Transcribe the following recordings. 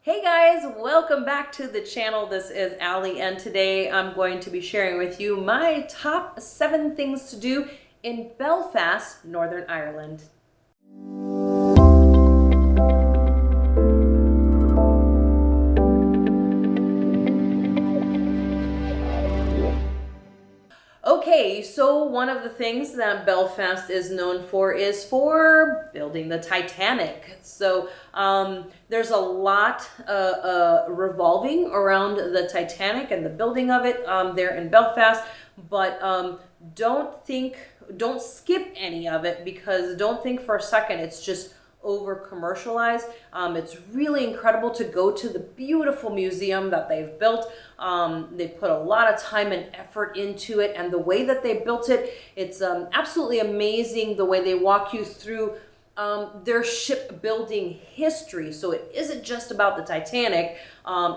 Hey guys, welcome back to the channel. This is Allie, and today I'm going to be sharing with you my top 7 things to do in Belfast, Northern Ireland. Okay, so one of the things that Belfast is known for is for building the Titanic. So there's a lot revolving around the Titanic and the building of it there in Belfast, but don't skip any of it, because don't think for a second it's just over commercialized. It's really incredible to go to the beautiful museum that they've built. They put a lot of time and effort into it, and the way that they built it, it's absolutely amazing the way they walk you through their shipbuilding history. So it isn't just about the Titanic,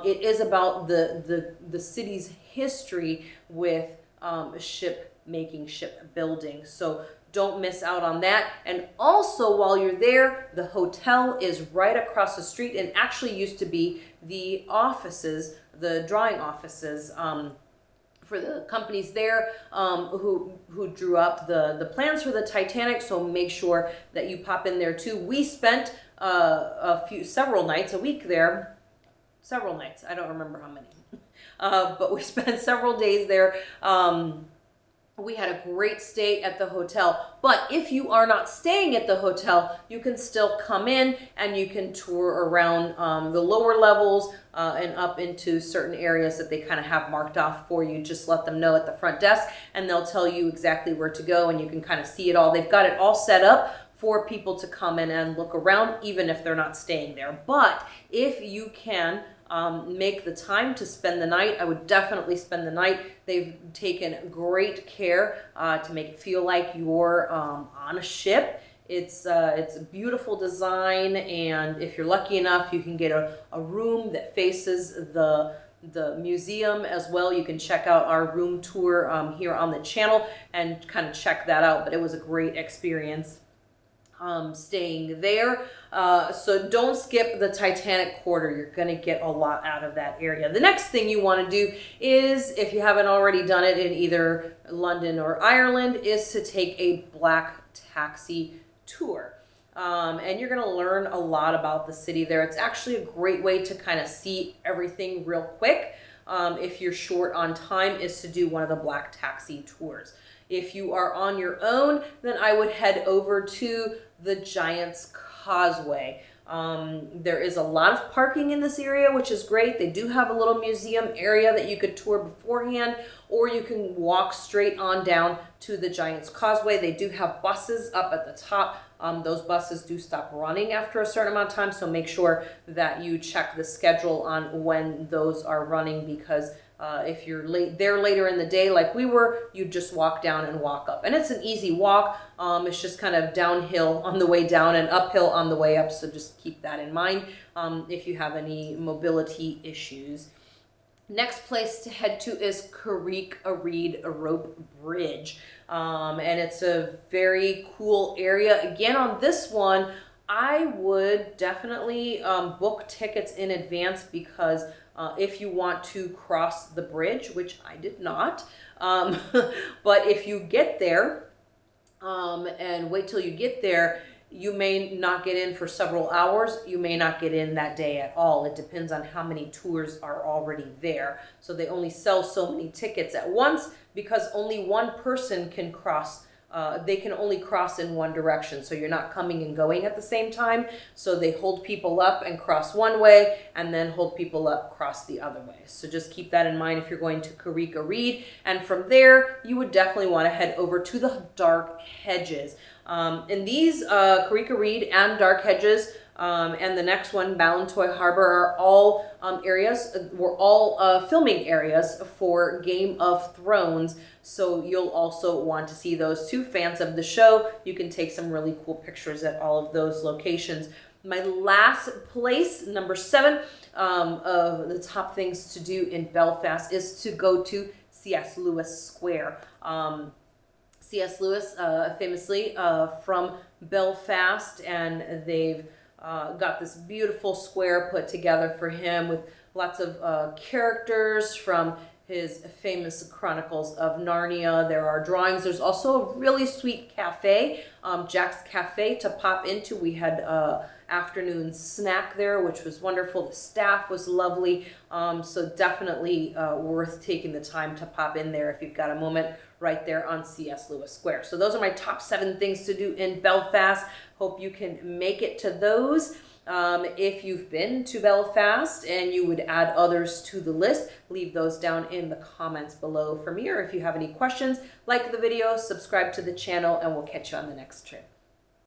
it is about the city's history with shipbuilding. So don't miss out on that. And also, while you're there, the hotel is right across the street and actually used to be the offices, the drawing offices for the companies there who drew up the plans for the Titanic. So make sure that you pop in there too. We spent several nights a week there. Several nights. I don't remember how many. But we spent several days there. We had a great stay at the hotel, but if you are not staying at the hotel, you can still come in and you can tour around the lower levels and up into certain areas that they kind of have marked off for you. Just let them know at the front desk and they'll tell you exactly where to go, and you can kind of see it all. They've got it all set up for people to come in and look around, even if they're not staying there. But if you can make the time to spend the night, I would definitely spend the night. They've taken great care to make it feel like you're on a ship. It's a beautiful design, and if you're lucky enough, you can get a room that faces the museum as well. You can check out our room tour here on the channel and kind of check that out. But it was a great experience staying there. So don't skip the Titanic Quarter. You're going to get a lot out of that area. The next thing you want to do is, if you haven't already done it in either London or Ireland, is to take a black taxi tour. And you're going to learn a lot about the city there. It's actually a great way to kind of see everything real quick. If you're short on time, is to do one of the black taxi tours. If you are on your own, then I would head over to the Giant's Causeway. There is a lot of parking in this area, which is great. They do have a little museum area that you could tour beforehand, or you can walk straight on down to the Giant's Causeway. They do have buses up at the top. Those buses do stop running after a certain amount of time, so make sure that you check the schedule on when those are running, because if you're there later in the day like we were, you just walk down and walk up. And it's an easy walk. It's just kind of downhill on the way down and uphill on the way up, so just keep that in mind if you have any mobility issues. Next place to head to is Carrick-a-Rede rope bridge. And it's a very cool area. Again, on this one, I would definitely book tickets in advance, because if you want to cross the bridge, which I did not, but if you get there and wait till you get there, you may not get in for several hours. You may not get in that day at all. It depends on how many tours are already there. So they only sell so many tickets at once, because only one person can cross. They can only cross in one direction, so you're not coming and going at the same time. So they hold people up and cross one way, and then hold people up, cross the other way. So just keep that in mind if you're going to Carrick-a-Rede. And from there, you would definitely want to head over to the Dark Hedges. And these, Carrick-a-Rede and Dark Hedges, and the next one, Ballintoy Harbor, are all filming areas for Game of Thrones. So you'll also want to see those too. Fans of the show, you can take some really cool pictures at all of those locations. My last place, number 7, of the top things to do in Belfast, is to go to C.S. Lewis Square. C.S. Lewis, famously from Belfast, and they've got this beautiful square put together for him with lots of characters from his famous Chronicles of Narnia. There are drawings. There's also a really sweet cafe, Jack's Cafe, to pop into. We had afternoon snack there, which was wonderful. The staff was lovely. So definitely worth taking the time to pop in there if you've got a moment right there on C.S. Lewis Square. So those are my top 7 things to do in Belfast. Hope you can make it to those. If you've been to Belfast and you would add others to the list, leave those down in the comments below for me. Or if you have any questions, like the video, subscribe to the channel, and we'll catch you on the next trip.